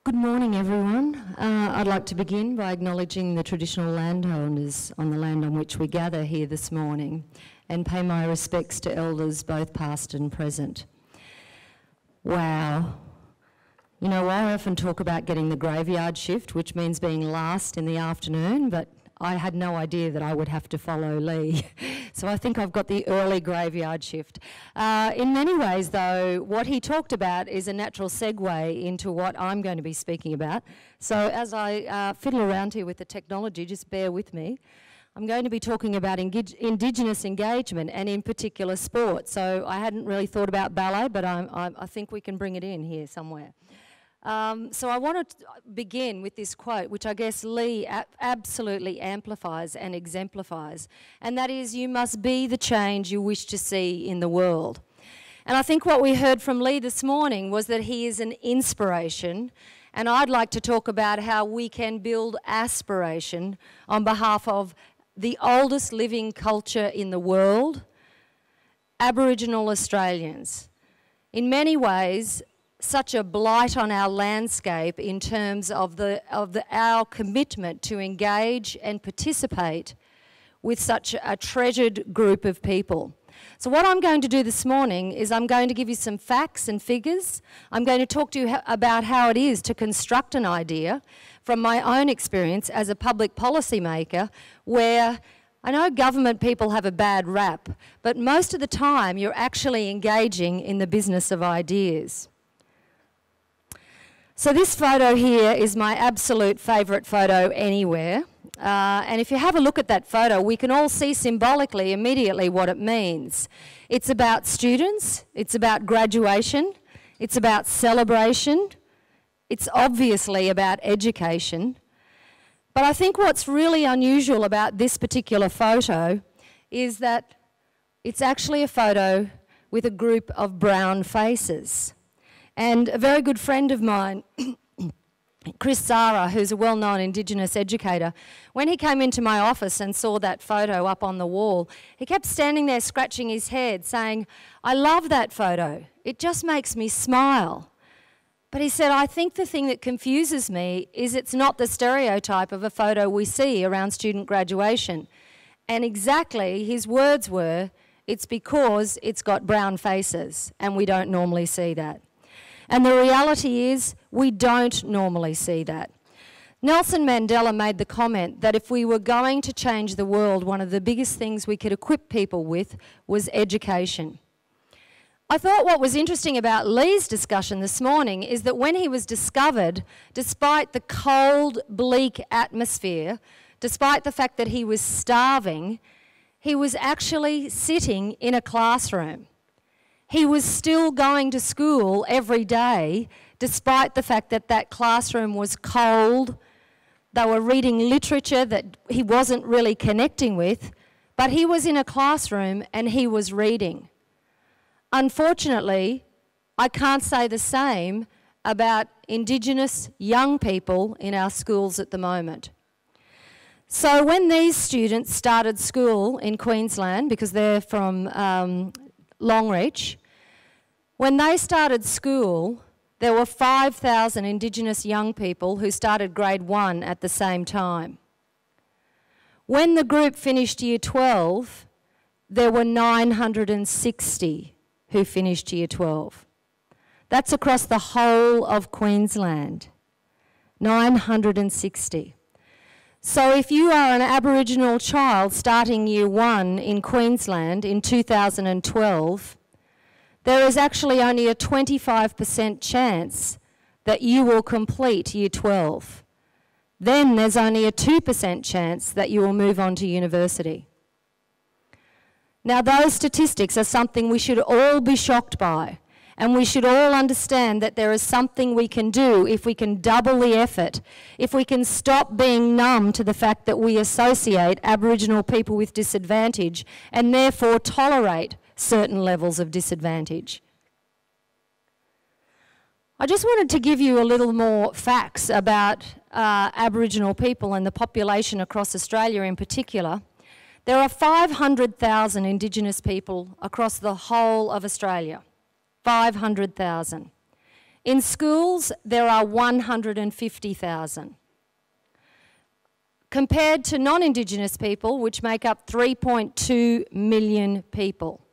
Good morning, everyone. I'd like to begin by acknowledging the traditional landowners on the land on which we gather here this morning and pay my respects to elders both past and present. Wow. You know, I often talk about getting the graveyard shift, which means being last in the afternoon, but I had no idea that I would have to follow Lee. So I think I've got the early graveyard shift. In many ways, though, what he talked about is a natural segue into what I'm going to be speaking about. So as I fiddle around here with the technology, just bear with me. I'm going to be talking about Indigenous engagement and in particular sport. So I hadn't really thought about ballet, but I think we can bring it in here somewhere. So I want to begin with this quote, which I guess Lee absolutely amplifies and exemplifies, and that is, you must be the change you wish to see in the world. And I think what we heard from Lee this morning was that he is an inspiration, and I'd like to talk about how we can build aspiration on behalf of the oldest living culture in the world, Aboriginal Australians. In many ways, such a blight on our landscape in terms of our commitment to engage and participate with such a treasured group of people. So what I'm going to do this morning is I'm going to give you some facts and figures. I'm going to talk to you about how it is to construct an idea from my own experience as a public policy maker, where I know government people have a bad rap, but most of the time you're actually engaging in the business of ideas. So this photo here is my absolute favourite photo anywhere. And if you have a look at that photo, we can all see symbolically immediately what it means. It's about students, it's about graduation, it's about celebration, it's obviously about education. But I think what's really unusual about this particular photo is that it's actually a photo with a group of brown faces. And a very good friend of mine, Chris Zara, who's a well-known Indigenous educator, when he came into my office and saw that photo up on the wall, he kept standing there scratching his head saying, "I love that photo. It just makes me smile." But he said, "I think the thing that confuses me is it's not the stereotype of a photo we see around student graduation." And exactly his words were, "It's because it's got brown faces and we don't normally see that." And the reality is, we don't normally see that. Nelson Mandela made the comment that if we were going to change the world, one of the biggest things we could equip people with was education. I thought what was interesting about Lee's discussion this morning is that when he was discovered, despite the cold, bleak atmosphere, despite the fact that he was starving, he was actually sitting in a classroom. He was still going to school every day, despite the fact that that classroom was cold. They were reading literature that he wasn't really connecting with, but he was in a classroom and he was reading. Unfortunately, I can't say the same about Indigenous young people in our schools at the moment. So when these students started school in Queensland, because they're from Longreach, when they started school, there were 5,000 Indigenous young people who started grade 1 at the same time. When the group finished year 12, there were 960 who finished year 12. That's across the whole of Queensland, 960. So if you are an Aboriginal child starting year 1 in Queensland in 2012, there is actually only a 25% chance that you will complete year 12. Then there's only a 2% chance that you will move on to university. Now those statistics are something we should all be shocked by. And we should all understand that there is something we can do if we can double the effort, if we can stop being numb to the fact that we associate Aboriginal people with disadvantage and therefore tolerate certain levels of disadvantage. I just wanted to give you a little more facts about Aboriginal people and the population across Australia in particular. There are 500,000 Indigenous people across the whole of Australia. 500,000. In schools, there are 150,000. Compared to non-Indigenous people, which make up 3.2 million people.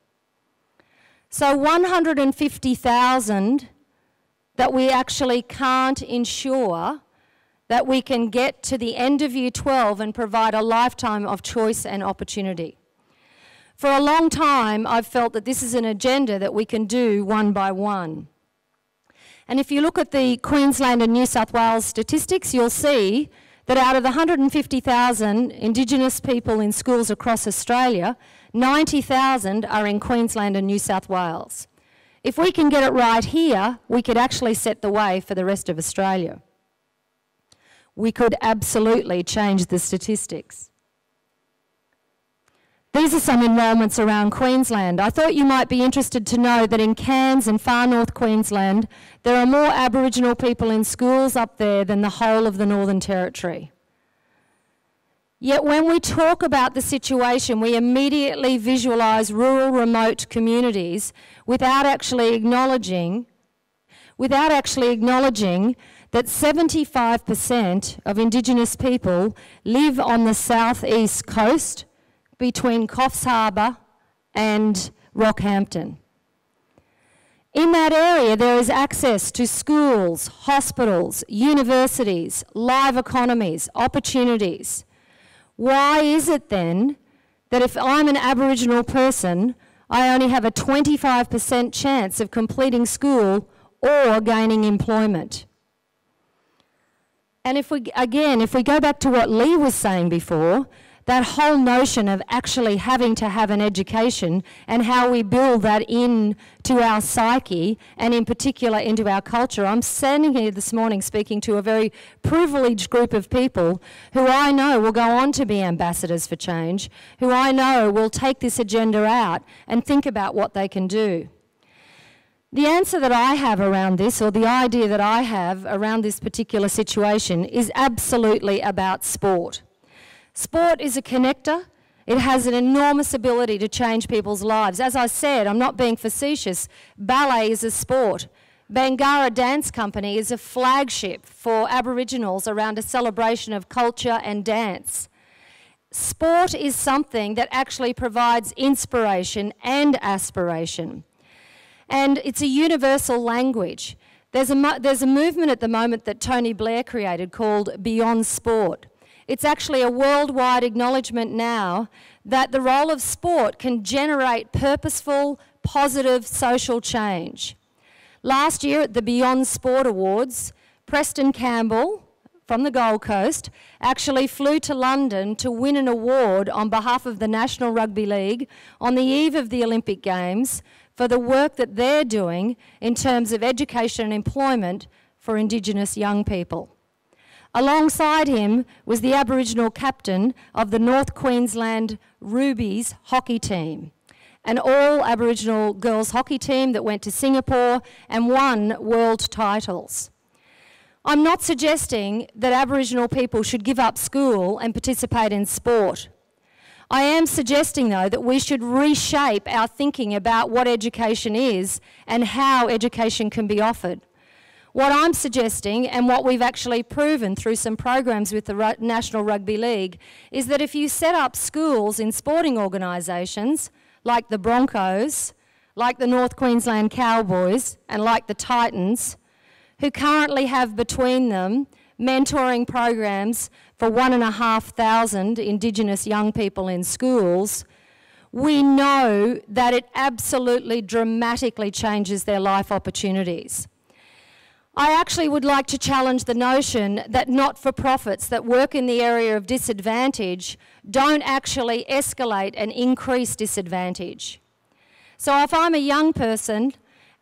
So 150,000 that we actually can't ensure that we can get to the end of Year 12 and provide a lifetime of choice and opportunity. For a long time, I've felt that this is an agenda that we can do one by one. And if you look at the Queensland and New South Wales statistics, you'll see that out of the 150,000 Indigenous people in schools across Australia, 90,000 are in Queensland and New South Wales. If we can get it right here, we could actually set the way for the rest of Australia. We could absolutely change the statistics. These are some enrolments around Queensland. I thought you might be interested to know that in Cairns and far north Queensland, there are more Aboriginal people in schools up there than the whole of the Northern Territory. Yet when we talk about the situation, we immediately visualise rural, remote communities without actually acknowledging that 75% of Indigenous people live on the southeast coast between Coffs Harbour and Rockhampton. In that area, there is access to schools, hospitals, universities, live economies, opportunities. Why is it then that if I'm an Aboriginal person, I only have a 25% chance of completing school or gaining employment? And if we go back to what Lee was saying before, that whole notion of actually having to have an education and how we build that into our psyche and in particular into our culture. I'm standing here this morning speaking to a very privileged group of people who I know will go on to be ambassadors for change, who I know will take this agenda out and think about what they can do. The answer that I have around this, or the idea that I have around this particular situation, is absolutely about sport. Sport is a connector. It has an enormous ability to change people's lives. As I said, I'm not being facetious, ballet is a sport. Bangarra Dance Company is a flagship for Aboriginals around a celebration of culture and dance. Sport is something that actually provides inspiration and aspiration. And it's a universal language. There's a movement at the moment that Tony Blair created called Beyond Sport. It's actually a worldwide acknowledgement now that the role of sport can generate purposeful, positive social change. Last year at the Beyond Sport Awards, Preston Campbell from the Gold Coast actually flew to London to win an award on behalf of the National Rugby League on the eve of the Olympic Games for the work that they're doing in terms of education and employment for Indigenous young people. Alongside him was the Aboriginal captain of the North Queensland Rubies hockey team, an all-Aboriginal girls hockey team that went to Singapore and won world titles. I'm not suggesting that Aboriginal people should give up school and participate in sport. I am suggesting, though, that we should reshape our thinking about what education is and how education can be offered. What I'm suggesting, and what we've actually proven through some programs with the National Rugby League, is that if you set up schools in sporting organisations like the Broncos, like the North Queensland Cowboys, and like the Titans, who currently have between them mentoring programs for 1,500 Indigenous young people in schools, we know that it absolutely dramatically changes their life opportunities. I actually would like to challenge the notion that not-for-profits that work in the area of disadvantage don't actually escalate and increase disadvantage. So if I'm a young person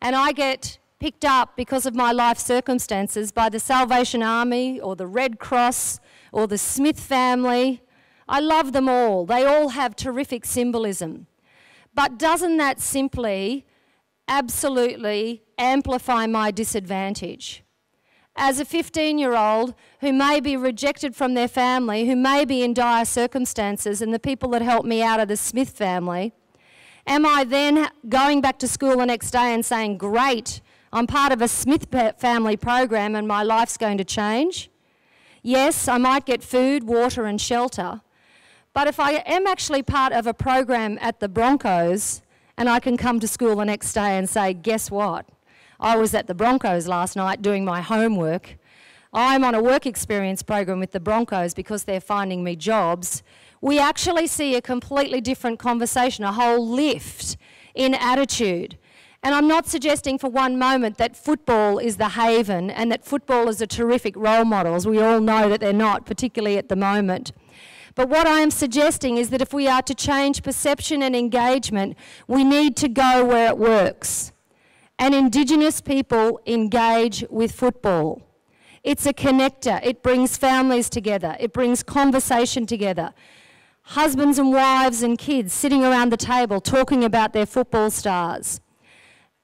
and I get picked up because of my life circumstances by the Salvation Army or the Red Cross or the Smith family, I love them all. They all have terrific symbolism. But doesn't that simply absolutely amplify my disadvantage? As a 15-year-old who may be rejected from their family, who may be in dire circumstances, and the people that helped me out of the Smith family, am I then going back to school the next day and saying, great, I'm part of a Smith family program and my life's going to change. Yes, I might get food, water and shelter, but if I am actually part of a program at the Broncos and I can come to school the next day and say, guess what? I was at the Broncos last night doing my homework. I'm on a work experience program with the Broncos because they're finding me jobs. We actually see a completely different conversation, a whole lift in attitude. And I'm not suggesting for one moment that football is the haven and that footballers are terrific role models. We all know that they're not, particularly at the moment. But what I am suggesting is that if we are to change perception and engagement, we need to go where it works. And Indigenous people engage with football. It's a connector. It brings families together. It brings conversation together. Husbands and wives and kids sitting around the table talking about their football stars.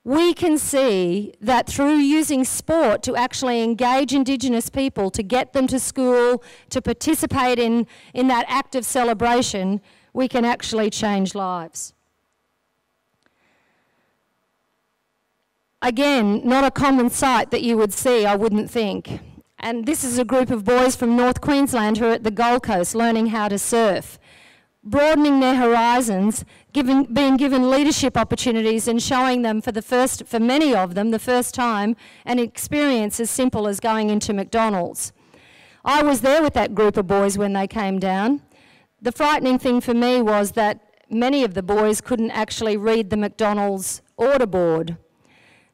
We can see that through using sport to actually engage Indigenous people, to get them to school, to participate in that act of celebration, we can actually change lives. Again, not a common sight that you would see, I wouldn't think. And this is a group of boys from North Queensland who are at the Gold Coast learning how to surf, broadening their horizons, being given leadership opportunities and showing them for many of them, the first time, an experience as simple as going into McDonald's. I was there with that group of boys when they came down. The frightening thing for me was that many of the boys couldn't actually read the McDonald's order board.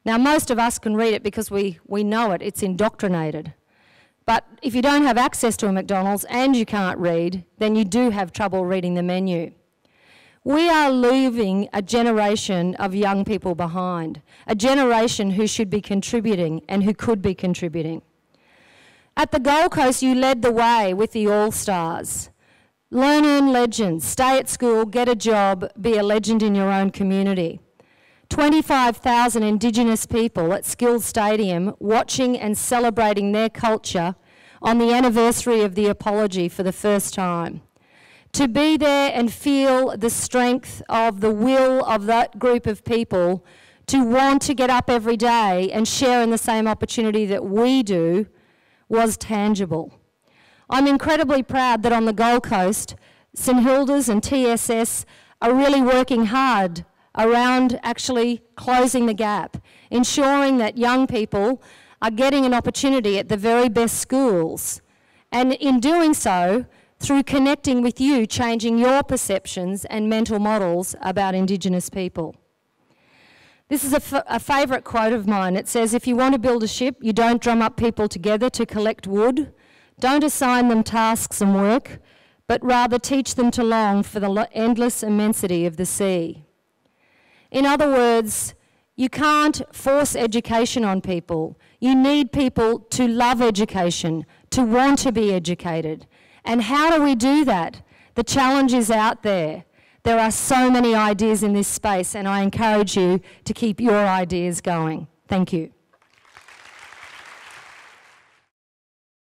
Now, most of us can read it because we know it, it's indoctrinated. But if you don't have access to a McDonald's and you can't read, then you do have trouble reading the menu. We are leaving a generation of young people behind, a generation who should be contributing and who could be contributing. At the Gold Coast, you led the way with the All-Stars. Learn, earn legends, stay at school, get a job, be a legend in your own community. 25,000 Indigenous people at Skills Stadium watching and celebrating their culture on the anniversary of the apology for the first time. To be there and feel the strength of the will of that group of people to want to get up every day and share in the same opportunity that we do was tangible. I'm incredibly proud that on the Gold Coast, St Hilda's and TSS are really working hard around actually closing the gap, ensuring that young people are getting an opportunity at the very best schools. And in doing so, through connecting with you, changing your perceptions and mental models about Indigenous people. This is a favourite quote of mine. It says, if you want to build a ship, you don't drum up people together to collect wood. Don't assign them tasks and work, but rather teach them to long for the endless immensity of the sea. In other words, you can't force education on people. You need people to love education, to want to be educated. And how do we do that? The challenge is out there. There are so many ideas in this space, and I encourage you to keep your ideas going. Thank you.